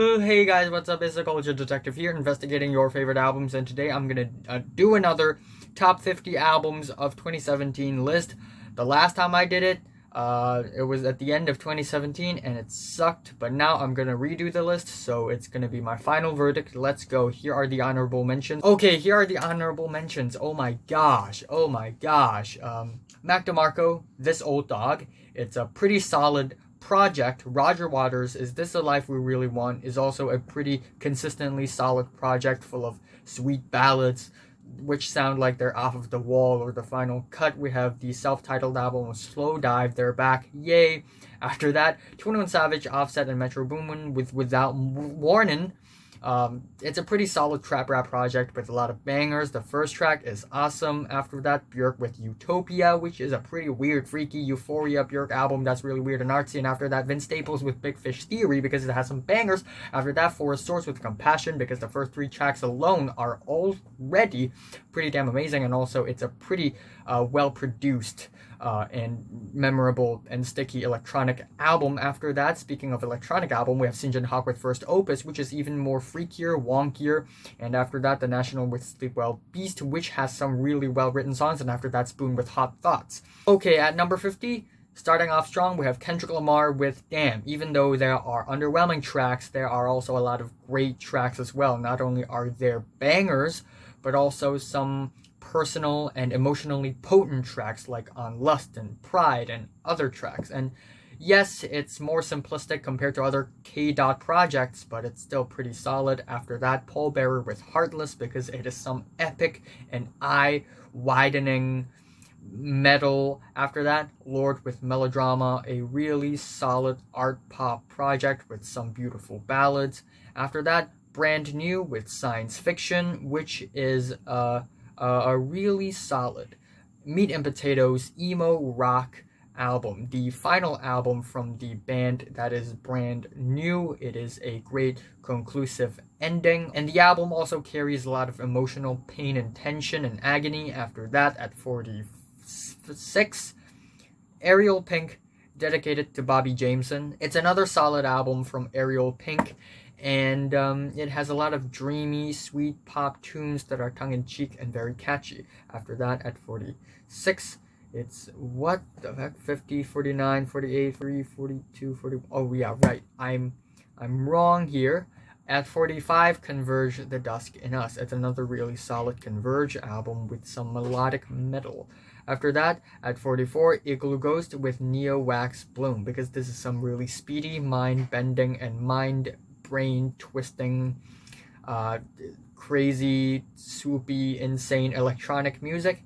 Hey guys, what's up? It's the Culture Detective here, investigating your favorite albums, and today I'm gonna do another top 50 albums of 2017 list. The last time I did it, it was at the end of 2017, and it sucked, but now I'm gonna redo the list, so it's gonna be my final verdict. Let's go. Here are the honorable mentions. Okay, here are the honorable mentions. Oh my gosh. Mac DeMarco, This Old Dog. It's a pretty solid project. Roger Waters' Is This the Life We Really Want is also a pretty consistently solid project full of sweet ballads which sound like they're off of the wall or the final cut. We have the self-titled album Slowdive, they're back, yay. After that, 21 Savage, Offset, and Metro Boomin with Without Warning. It's a pretty solid trap rap project with a lot of bangers. The first track is awesome. After that, Björk with Utopia, which is a pretty weird, freaky Euphoria Björk album that's really weird and artsy. And after that, Vince Staples with Big Fish Theory because it has some bangers. After that, Forest Source with Compassion because the first three tracks alone are already pretty damn amazing. And also, it's a pretty well-produced and memorable and sticky electronic album. After that, speaking of electronic album, we have Sinjin Hawke with First Opus, which is even more freakier, wonkier. And after that, The National with Sleepwell Beast, which has some really well-written songs. And after that, Spoon with Hot Thoughts. Okay, at number 50, starting off strong, we have Kendrick Lamar with Damn. Even though there are underwhelming tracks, there are also a lot of great tracks as well. Not only are there bangers, but also some personal and emotionally potent tracks like On Lust and Pride and other tracks. And yes, it's more simplistic compared to other K-Dot projects, but it's still pretty solid. After that, Pallbearer with Heartless because it is some epic and eye-widening metal. After that, Lorde with Melodrama, a really solid art pop project with some beautiful ballads. After that, Brand New with Science Fiction, which is a really solid meat and potatoes emo rock album, the final album from the band that is brand new. It is a great conclusive ending, and the album also carries a lot of emotional pain and tension and agony. After that, at 46, Ariel Pink, dedicated to Bobby Jameson. It's another solid album from Ariel Pink, and it has a lot of dreamy, sweet pop tunes that are tongue-in-cheek and very catchy. After that, at 46, it's what the heck, 50, 49, 48, 40, 42, 40, oh yeah, right, I'm wrong here. At 45, Converge, The Dusk In Us. It's another really solid Converge album with some melodic metal. After that, at 44, Iglooghost with Neo Wax Bloom, because this is some really speedy, mind-bending, and brain twisting, crazy, swoopy, insane electronic music.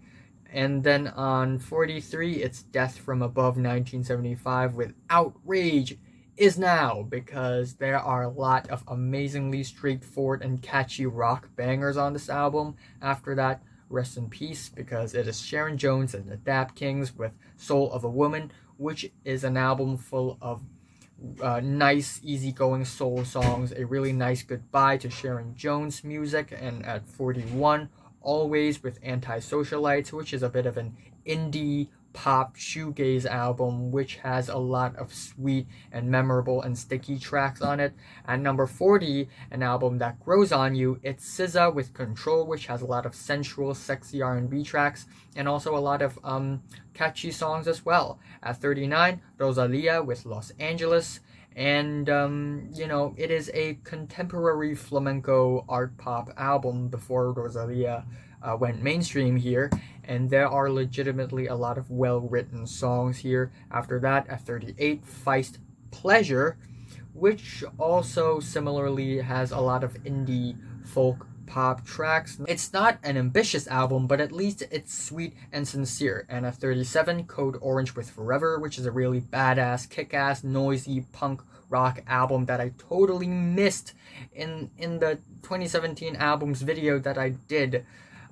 And then on 43, it's Death from Above 1975 with Outrage Is Now, because there are a lot of amazingly straightforward and catchy rock bangers on this album. After that, Rest in Peace, because it is Sharon Jones and the Dap-Kings with Soul of a Woman, which is an album full of nice, easygoing soul songs, a really nice goodbye to Sharon Jones music. And at 41, Alvvays with Antisocialities, which is a bit of an indie pop shoegaze album, which has a lot of sweet and memorable and sticky tracks on it. At number 40, an album that grows on you, it's SZA with Ctrl, which has a lot of sensual, sexy R&B tracks, and also a lot of catchy songs as well. At 39, Rosália with Los Angeles, and it is a contemporary flamenco art pop album before Rosália went mainstream here, and there are legitimately a lot of well-written songs here. After that, at 38, Feist Pleasure, which also similarly has a lot of indie folk pop tracks. It's not an ambitious album, but at least it's sweet and sincere. And at 37, Code Orange with Forever, which is a really badass, kick-ass, noisy punk rock album that I totally missed in the 2017 albums video that I did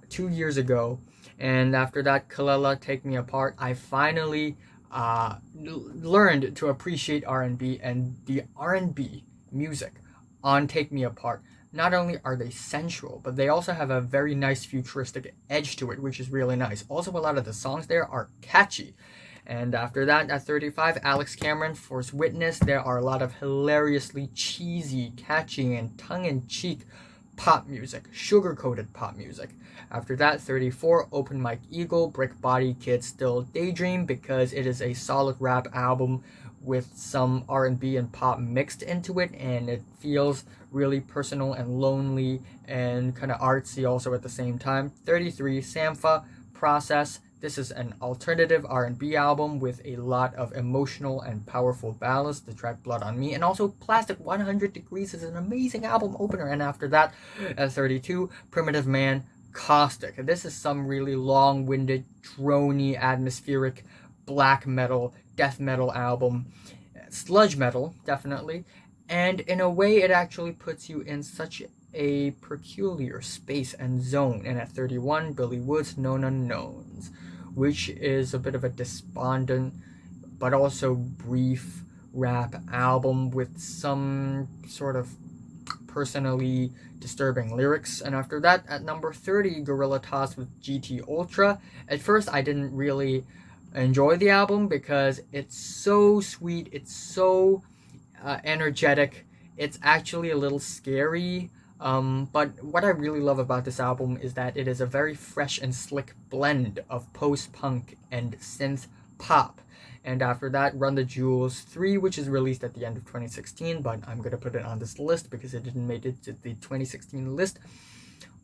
2 years ago. And after that, Kelela, Take Me Apart. I finally learned to appreciate R&B, and the R&B music on Take Me Apart, not only are they sensual, but they also have a very nice futuristic edge to it, which is really nice. Also, a lot of the songs there are catchy. And after that, at 35, Alex Cameron, Force Witness. There are a lot of hilariously cheesy, catchy, and tongue-in-cheek pop music, sugar-coated pop music. After that, 34, Open Mike Eagle, Brick Body Kid Still Daydream, because it is a solid rap album with some R&B and pop mixed into it, and it feels really personal and lonely and kind of artsy also at the same time. 33, Sampha, Process. This is an alternative R&B album with a lot of emotional and powerful ballads. The track Blood on Me, and also Plastic 100 Degrees is an amazing album opener. And after that, at 32, Primitive Man, Caustic. This is some really long-winded, drony, atmospheric black metal, death metal album. Sludge metal, definitely. And in a way, it actually puts you in such a peculiar space and zone. And at 31, Billy Woods, Known Unknowns, which is a bit of a despondent but also brief rap album with some sort of personally disturbing lyrics. And after that, at number 30, Gorilla Toss with GT Ultra. At first, I didn't really enjoy the album because it's so sweet, it's so energetic, it's actually a little scary. But what I really love about this album is that it is a very fresh and slick blend of post-punk and synth pop. And after that, Run the Jewels 3, which is released at the end of 2016, but I'm going to put it on this list because it didn't make it to the 2016 list.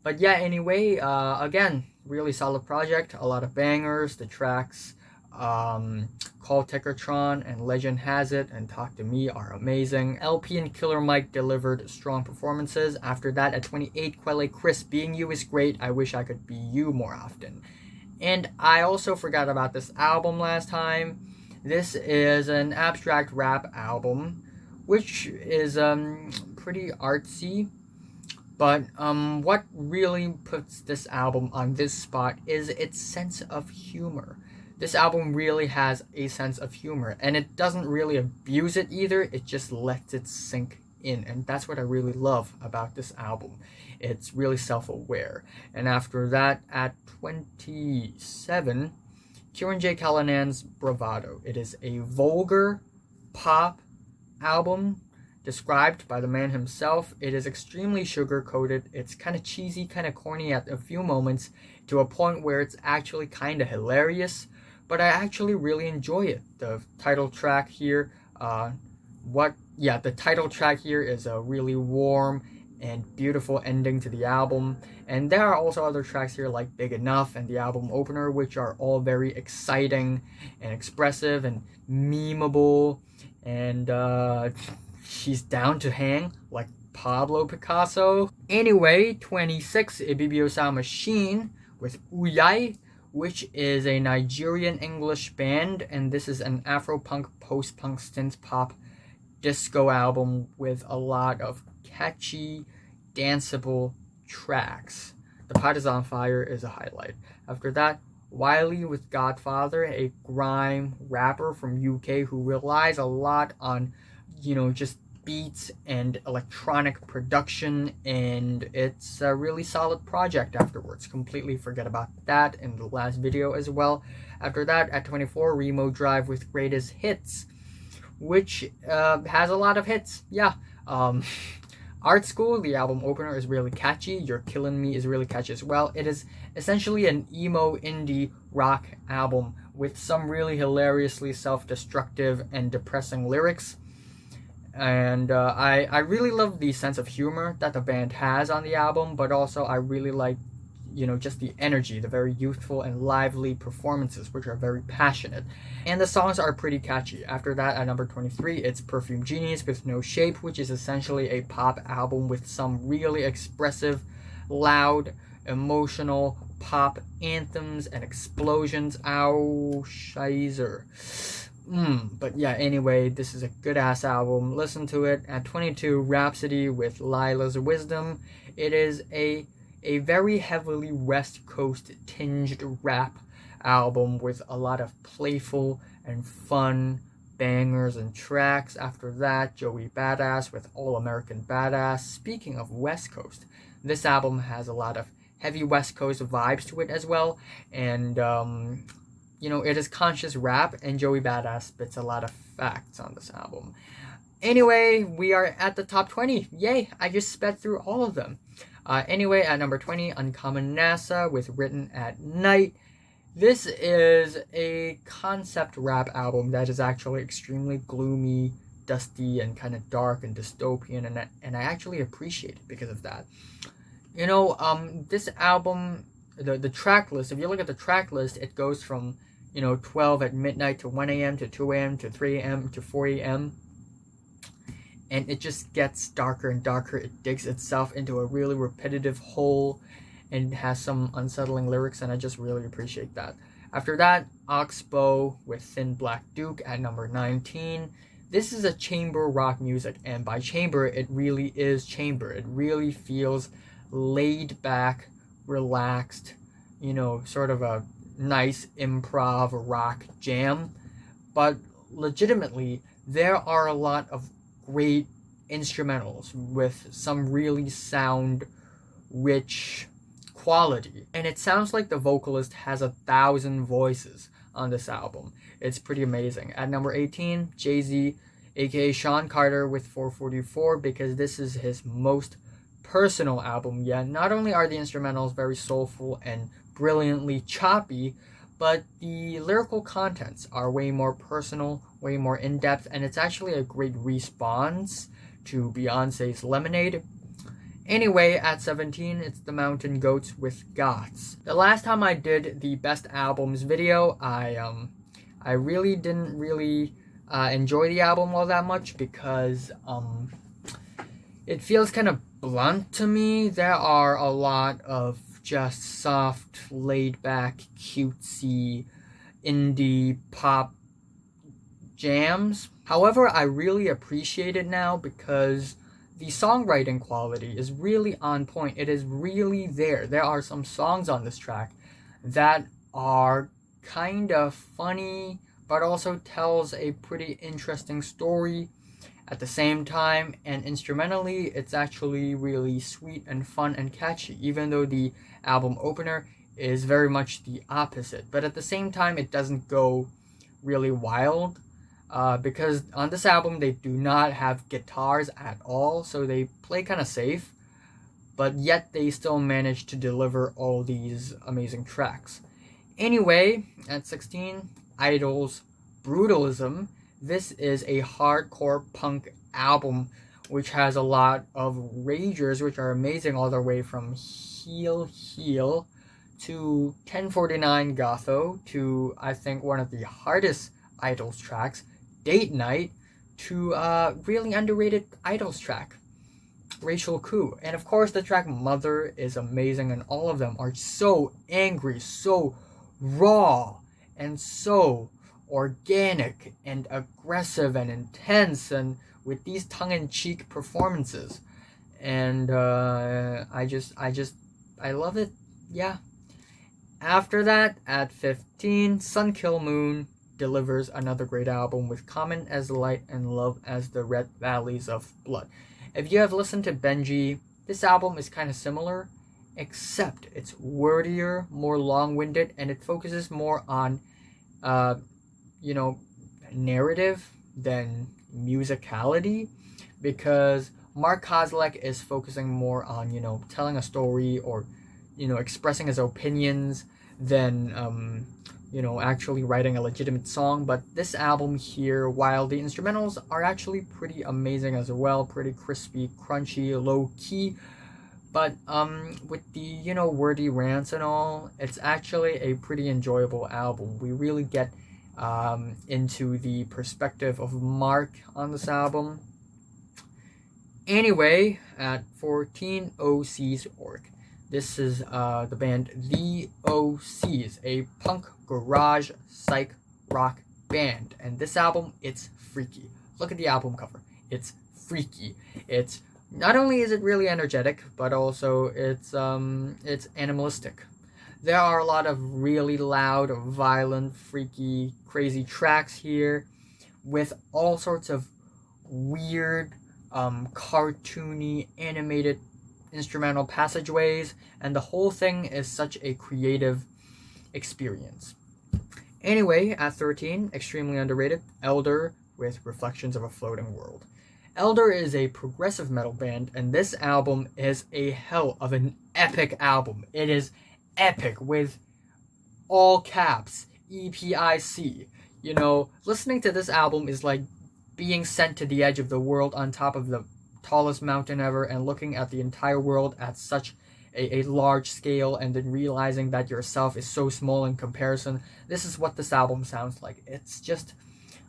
But yeah, anyway, again, really solid project, a lot of bangers. The tracks Call Tekkertron and Legend Has It and Talk to Me are amazing. LP and Killer Mike delivered strong performances. After that, at 28, Quelle Chris, Being You is great. I wish I could be you more often. And I also forgot about this album last time. This is an abstract rap album, which is pretty artsy. But what really puts this album on this spot is its sense of humor. This album really has a sense of humor, and it doesn't really abuse it either, it just lets it sink in, and that's what I really love about this album. It's really self-aware. And after that, at 27, Kieran J. Callanan's Bravado. It is a vulgar pop album described by the man himself. It is extremely sugar-coated, it's kind of cheesy, kind of corny at a few moments, to a point where it's actually kind of hilarious. But I actually really enjoy it. The title track here, the title track here is a really warm and beautiful ending to the album. And there are also other tracks here like Big Enough and the album opener, which are all very exciting and expressive and memeable. And she's down to hang like Pablo Picasso. Anyway, 26, Ibibio Machine with Uyai, which is a Nigerian English band, and this is an Afro-punk, post-punk, synth-pop disco album with a lot of catchy, danceable tracks. The Pot Is On Fire is a highlight. After that, Wiley with Godfather, a grime rapper from UK who relies a lot on, just beats and electronic production, and it's a really solid project afterwards. Completely forget about that in the last video as well. After that, at 24, Remo Drive with Greatest Hits, which has a lot of hits. Art School, the album opener, is really catchy. You're Killing Me is really catchy as well. It is essentially an emo indie rock album with some really hilariously self-destructive and depressing lyrics. And I really love the sense of humor that the band has on the album, but also I really like, just the energy, the very youthful and lively performances, which are very passionate. And the songs are pretty catchy. After that, at number 23, it's Perfume Genius with No Shape, which is essentially a pop album with some really expressive, loud, emotional pop anthems and explosions. Ow, Scheiser. But yeah, anyway, this is a good-ass album. Listen to it. At 22, Rhapsody with Lila's Wisdom. It is a very heavily West Coast tinged rap album with a lot of playful and fun bangers and tracks. After that, Joey Badass with All American Badass. Speaking of West Coast, this album has a lot of heavy West Coast vibes to it as well. And it is conscious rap, and Joey Badass spits a lot of facts on this album. Anyway, we are at the top 20. Yay, I just sped through all of them. Anyway, at number 20, Uncommon NASA with Written at Night. This is a concept rap album that is actually extremely gloomy, dusty, and kind of dark and dystopian, and I actually appreciate it because of that. This album, the track list, if you look at the track list, it goes from, 12 at midnight to 1 a.m. to 2 a.m. to 3 a.m. to 4 a.m. And it just gets darker and darker. It digs itself into a really repetitive hole and has some unsettling lyrics, and I just really appreciate that. After that, Oxbow with Thin Black Duke at number 19. This is a chamber rock music, and by chamber, it really is chamber. It really feels laid back, relaxed, sort of a nice improv rock jam. But legitimately, there are a lot of great instrumentals with some really sound rich quality, and it sounds like the vocalist has 1,000 voices on this album. It's pretty amazing. At number 18, Jay-Z, aka Sean Carter with 444, because this is his most personal album yet. Not only are the instrumentals very soulful and brilliantly choppy, but the lyrical contents are way more personal, way more in-depth, and it's actually a great response to Beyonce's Lemonade. Anyway, at 17, it's the Mountain Goats with Goths. The last time I did the best albums video, I really didn't enjoy the album all that much because it feels kind of blunt to me. There are a lot of just soft, laid-back, cutesy, indie pop jams. However, I really appreciate it now because the songwriting quality is really on point. It is really there. There are some songs on this track that are kind of funny, but also tells a pretty interesting story at the same time, and instrumentally, it's actually really sweet and fun and catchy, even though the album opener is very much the opposite. But at the same time, it doesn't go really wild, because on this album, they do not have guitars at all, so they play kind of safe, but yet they still manage to deliver all these amazing tracks. Anyway, at 16, Idol's Brutalism. This is a hardcore punk album which has a lot of ragers which are amazing, all the way from Heal to 1049 Gotho to, I think, one of the hardest Idols tracks, Date Night, to really underrated Idols track, Racial Coup. And of course the track Mother is amazing, and all of them are so angry, so raw, and so organic and aggressive and intense, and with these tongue-in-cheek performances, and I love it. Yeah. After that, at 15, Sun Kill Moon delivers another great album with Common as Light and Love as the Red Valleys of Blood. If you have listened to Benji, this album is kind of similar, except it's wordier, more long-winded, and it focuses more on narrative than musicality, because Mark Kozlek is focusing more on, telling a story or, expressing his opinions than, actually writing a legitimate song. But this album here, while the instrumentals are actually pretty amazing as well, pretty crispy, crunchy, low-key, but with the, wordy rants and all, it's actually a pretty enjoyable album. We really get into the perspective of Mark on this album. Anyway, at 14, OC's Orc. This is the band The OCs, a punk garage psych rock band. And this album, it's freaky. Look at the album cover. It's freaky. It's not only is it really energetic, but also it's animalistic. There are a lot of really loud, violent, freaky, crazy tracks here with all sorts of weird, cartoony, animated instrumental passageways, and the whole thing is such a creative experience. Anyway, at 13, extremely underrated, Elder with Reflections of a Floating World. Elder is a progressive metal band, and this album is a hell of an epic album. It is epic with all caps, EPIC. You know, listening to this album is like being sent to the edge of the world on top of the tallest mountain ever and looking at the entire world at such a large scale and then realizing that yourself is so small in comparison. This is what this album sounds like. It's just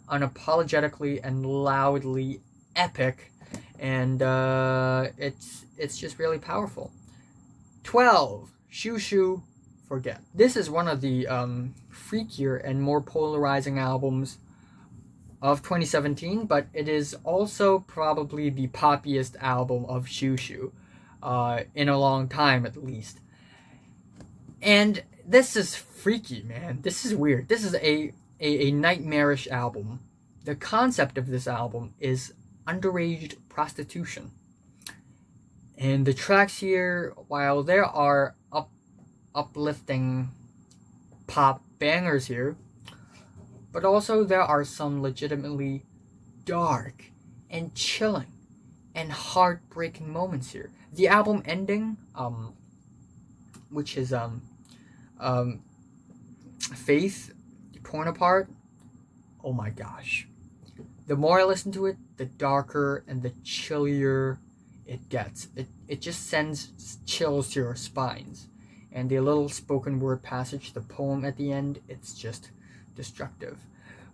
unapologetically and loudly epic, and it's just really powerful. 12, Shoo Shoo Forget. This is one of the freakier and more polarizing albums of 2017, but it is also probably the poppiest album of Shoo Shoo in a long time, at least. And this is freaky, man. This is weird. This is a nightmarish album. The concept of this album is underage prostitution. And the tracks here, while there are uplifting pop bangers here, but also there are some legitimately dark and chilling and heartbreaking moments here. The album ending, which is Faith, Torn Apart. Oh my gosh. The more I listen to it, the darker and the chillier it gets. It just sends chills to your spines. And the little spoken word passage, the poem at the end, it's just destructive.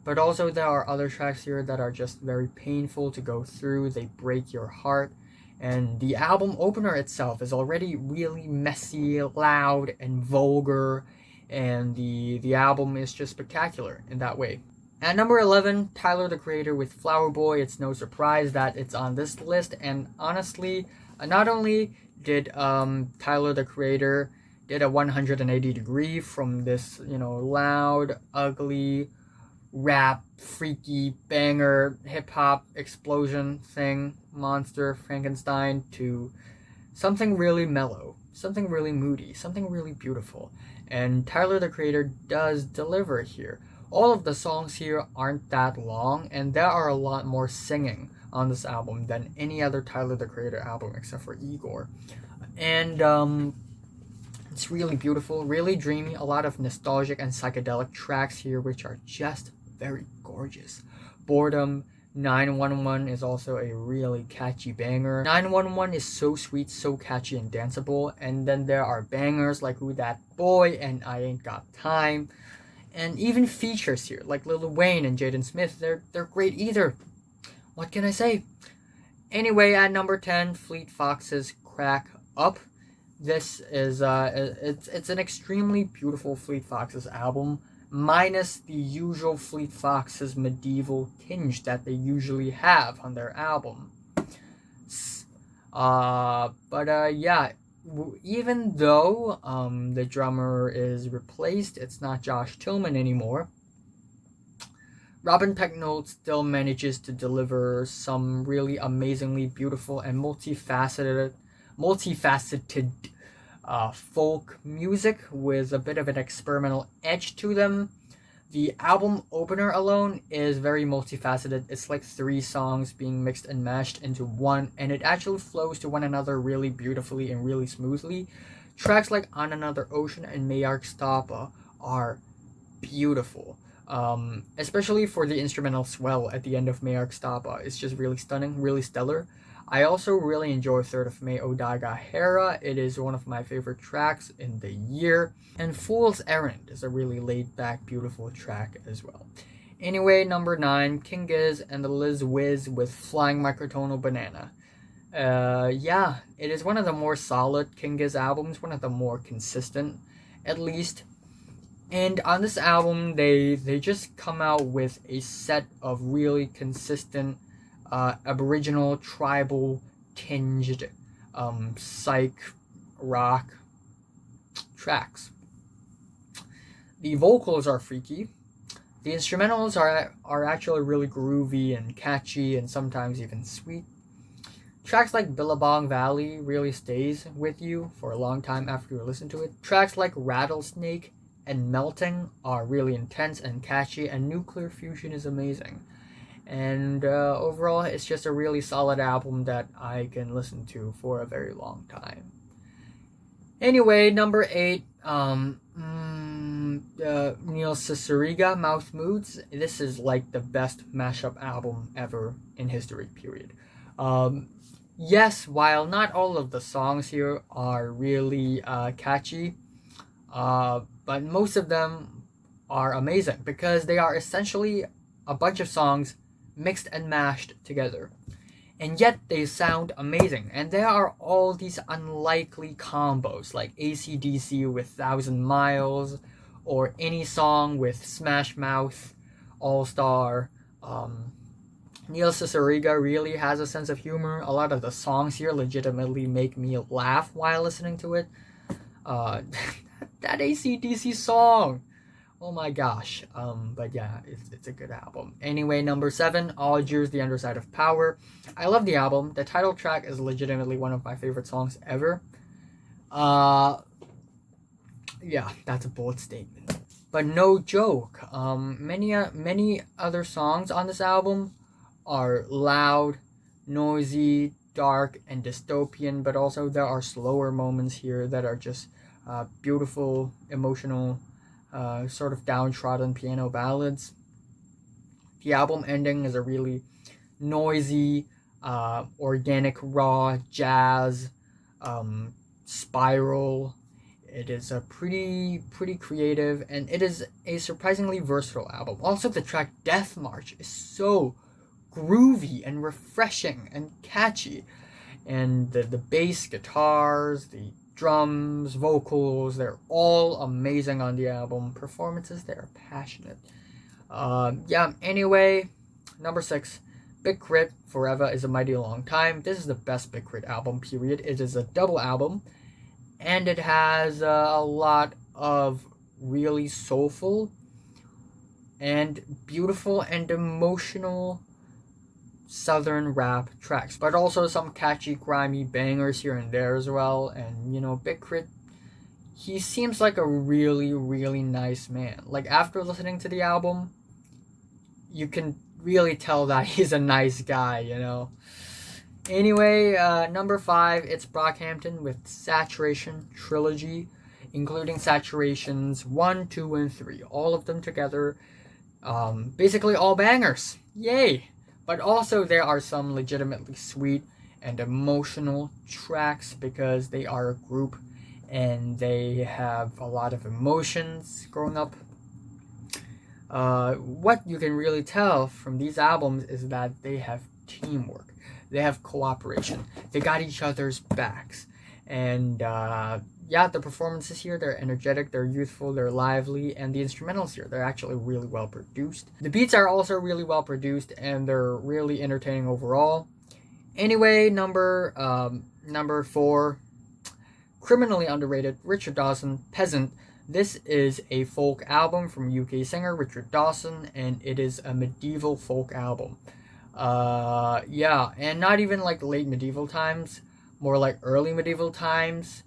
But also there are other tracks here that are just very painful to go through. They break your heart. And the album opener itself is already really messy, loud, and vulgar. And the album is just spectacular in that way. At number 11, Tyler, the Creator with Flower Boy. It's no surprise that it's on this list. And honestly, not only did Tyler, the Creator, did a 180-degree from this, loud, ugly, rap, freaky, banger, hip-hop explosion thing, monster, Frankenstein, to something really mellow, something really moody, something really beautiful. And Tyler, the Creator, does deliver here. All of the songs here aren't that long, and there are a lot more singing on this album than any other Tyler, the Creator album except for Igor. And it's really beautiful, really dreamy, a lot of nostalgic and psychedelic tracks here, which are just very gorgeous. Boredom, 911 is also a really catchy banger. 911 is so sweet, so catchy and danceable. And then there are bangers like Who That Boy and I Ain't Got Time. And even features here, like Lil Wayne and Jaden Smith, they're great either. What can I say? Anyway, at number 10, Fleet Foxes Crack Up. This is it's an extremely beautiful Fleet Foxes album, minus the usual Fleet Foxes medieval tinge that they usually have on their album. Yeah, even though the drummer is replaced, it's not Josh Tillman anymore. Robin Pecknold still manages to deliver some really amazingly beautiful and multifaceted folk music with a bit of an experimental edge to them. The album opener alone is very multifaceted. It's like 3 songs being mixed and mashed into one, and it actually flows to one another really beautifully and really smoothly. Tracks like On Another Ocean and Mayark Stapa are beautiful. Especially for the instrumental swell at the end of Mayark Stapa. It's just really stunning, really stellar. I also really enjoy 3rd of May Odaga Hera. It is one of my favorite tracks in the year. And Fool's Errand is a really laid-back, beautiful track as well. Anyway, number 9, King Giz and the Liz Wiz with Flying Microtonal Banana. Yeah, it is one of the more solid King Giz albums, one of the more consistent, at least. And on this album, they just come out with a set of really consistent Aboriginal, tribal, tinged, psych, rock tracks. The vocals are freaky. The instrumentals are actually really groovy and catchy and sometimes even sweet. Tracks like Billabong Valley really stays with you for a long time after you listen to it. Tracks like Rattlesnake and Melting are really intense and catchy, and Nuclear Fusion is amazing. And overall, it's just a really solid album that I can listen to for a very long time. Anyway, number 8, Neil Cicierega, Mouth Moods. This is like the best mashup album ever in history, period. Yes, while not all of the songs here are really catchy, but most of them are amazing because they are essentially a bunch of songs mixed and mashed together. And yet they sound amazing. And there are all these unlikely combos like AC/DC with 1,000 Miles, or any song with Smash Mouth, All Star. Neil Cicierega really has a sense of humor. A lot of the songs here legitimately make me laugh while listening to it. That AC/DC song! Oh my gosh. But yeah, it's a good album. Anyway, number 7, Algiers, The Underside of Power. I love the album. The title track is legitimately one of my favorite songs ever. Yeah, that's a bold statement. But no joke. Many other songs on this album are loud, noisy, dark, and dystopian, but also there are slower moments here that are just beautiful, emotional, sort of downtrodden piano ballads. The album ending is a really noisy, organic, raw jazz spiral. It is a pretty creative, and it is a surprisingly versatile album. Also, the track Death March is so groovy and refreshing and catchy. And the bass, guitars, the drums, vocals, they're all amazing on the album. Performances, they're passionate. Anyway, number 6, Big Crit, Forever is a Mighty Long Time. This is the best Big Crit album, period. It is a double album, and it has a lot of really soulful and beautiful and emotional southern rap tracks, but also some catchy, grimy bangers here and there as well. And Big Crit, he seems like a really nice man. Like, after listening to the album, you can really tell that he's a nice guy. Anyway, number 5, it's Brockhampton with Saturation Trilogy, including Saturations 1, 2, and 3, all of them together. Basically all bangers. Yay! But also there are some legitimately sweet and emotional tracks because they are a group and they have a lot of emotions growing up. What you can really tell from these albums is that they have teamwork. They have cooperation. They got each other's backs. And the performances here, they're energetic, they're youthful, they're lively, and the instrumentals here, they're actually really well produced. The beats are also really well produced, and they're really entertaining overall. Anyway, number 4, criminally underrated, Richard Dawson, Peasant. This is a folk album from UK singer Richard Dawson, and it is a medieval folk album. And not even like late medieval times, more like early medieval times,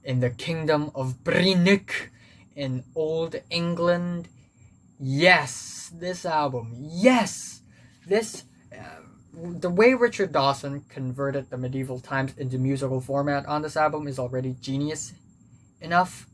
in the kingdom of Brynwick in old England. Yes, this album. Yes, this. The way Richard Dawson converted the medieval times into musical format on this album is already genius enough.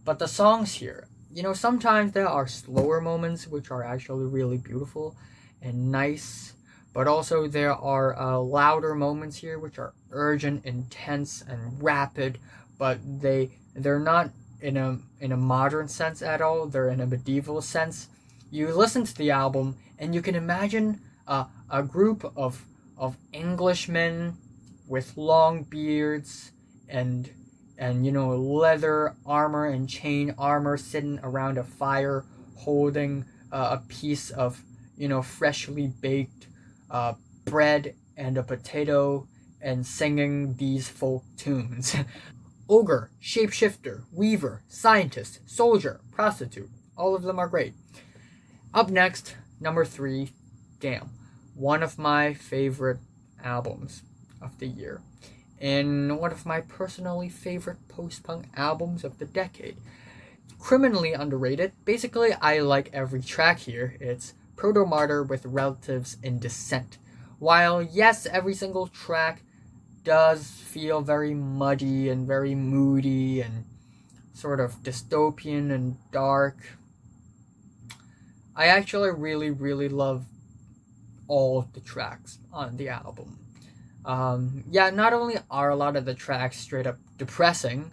But the songs here, sometimes there are slower moments which are actually really beautiful and nice. But also there are louder moments here which are urgent, intense, and rapid. But they're not in a modern sense at all. They're in a medieval sense. You listen to the album and you can imagine a group of Englishmen with long beards and leather armor and chain armor sitting around a fire holding a piece of freshly baked bread and a potato and singing these folk tunes. Ogre, shapeshifter, weaver, scientist, soldier, prostitute. All of them are great. Up next, number 3, Damn. One of my favorite albums of the year. And one of my personally favorite post-punk albums of the decade. criminally underrated. Basically, I like every track here. It's proto-martyr with relatives in descent. While, yes, every single track does feel very muddy and very moody and sort of dystopian and dark, I actually really, really love all of the tracks on the album. Not only are a lot of the tracks straight up depressing,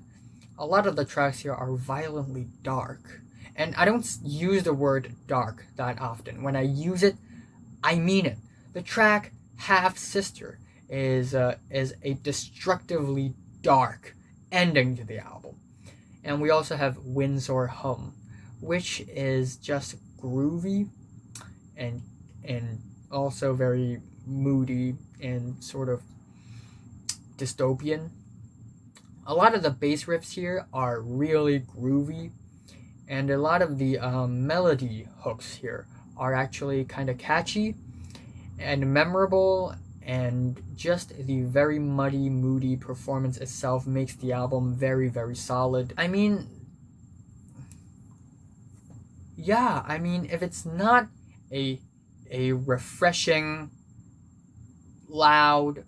a lot of the tracks here are violently dark. And I don't use the word dark that often. When I use it, I mean it. The track Half Sister is a destructively dark ending to the album. And we also have Windsor Hum, which is just groovy and also very moody and sort of dystopian. A lot of the bass riffs here are really groovy, and a lot of the melody hooks here are actually kind of catchy and memorable, and just the very muddy, moody performance itself makes the album very, very solid. I mean, if it's not a refreshing, loud,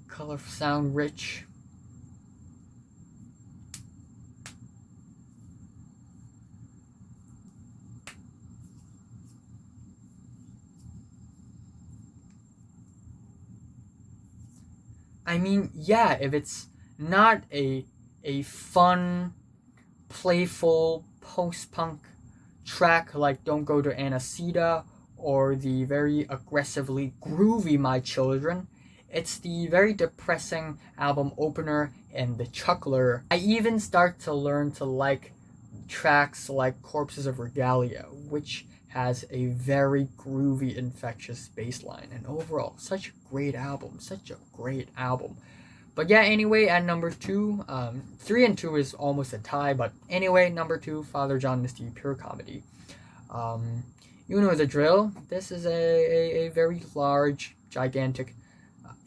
color, sound rich, if it's not a fun, playful post-punk track like Don't Go to Anaceta or the very aggressively groovy My Children, it's the very depressing album opener and the chuckler. I even start to learn to like tracks like Corpses of Regalia, which has a very groovy, infectious bass line. And overall, such a great album. But yeah, anyway, at number 2, 3 and 2 is almost a tie, but anyway, number 2, Father John Misty, Pure Comedy. You know the drill. This is a very large, gigantic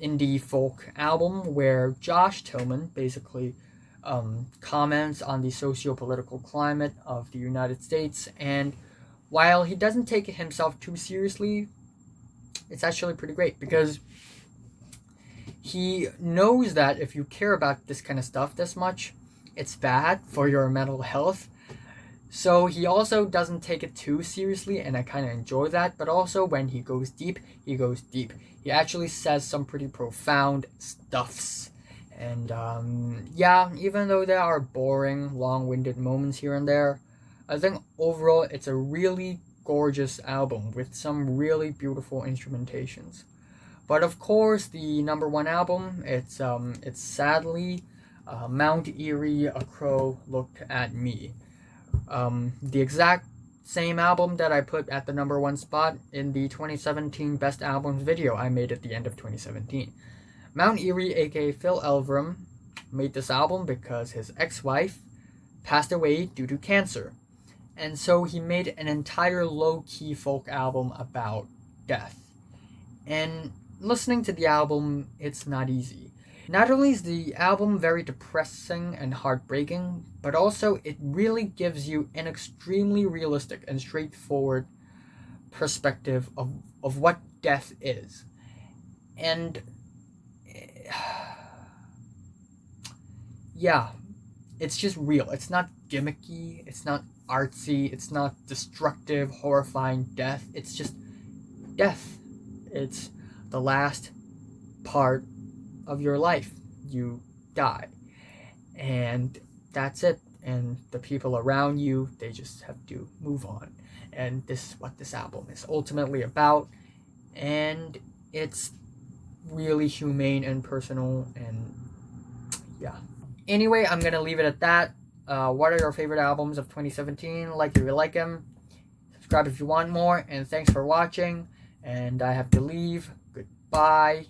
indie folk album where Josh Tillman basically comments on the socio-political climate of the United States, and while he doesn't take himself too seriously, it's actually pretty great because he knows that if you care about this kind of stuff this much, it's bad for your mental health. So he also doesn't take it too seriously, and I kind of enjoy that. But also when he goes deep, he goes deep. He actually says some pretty profound stuffs. And even though there are boring, long-winded moments here and there, I think overall it's a really gorgeous album with some really beautiful instrumentations. But of course, the number 1 album, it's sadly Mount Eerie, A Crow Looked at Me. The exact same album that I put at the number 1 spot in the 2017 Best Albums video I made at the end of 2017. Mount Eerie, aka Phil Elverum, made this album because his ex-wife passed away due to cancer. And so he made an entire low-key folk album about death. And listening to the album, it's not easy. Not only is the album very depressing and heartbreaking, but also it really gives you an extremely realistic and straightforward perspective of what death is. And it's just real. It's not gimmicky, it's not artsy, it's not destructive, horrifying death. It's just death. It's the last part of your life. You die. And that's it. And the people around you, they just have to move on. And this is what this album is ultimately about. And it's really humane and personal. And yeah. Anyway, I'm going to leave it at that. What are your favorite albums of 2017? Like if you like them. Subscribe if you want more. And thanks for watching. And I have to leave. Goodbye.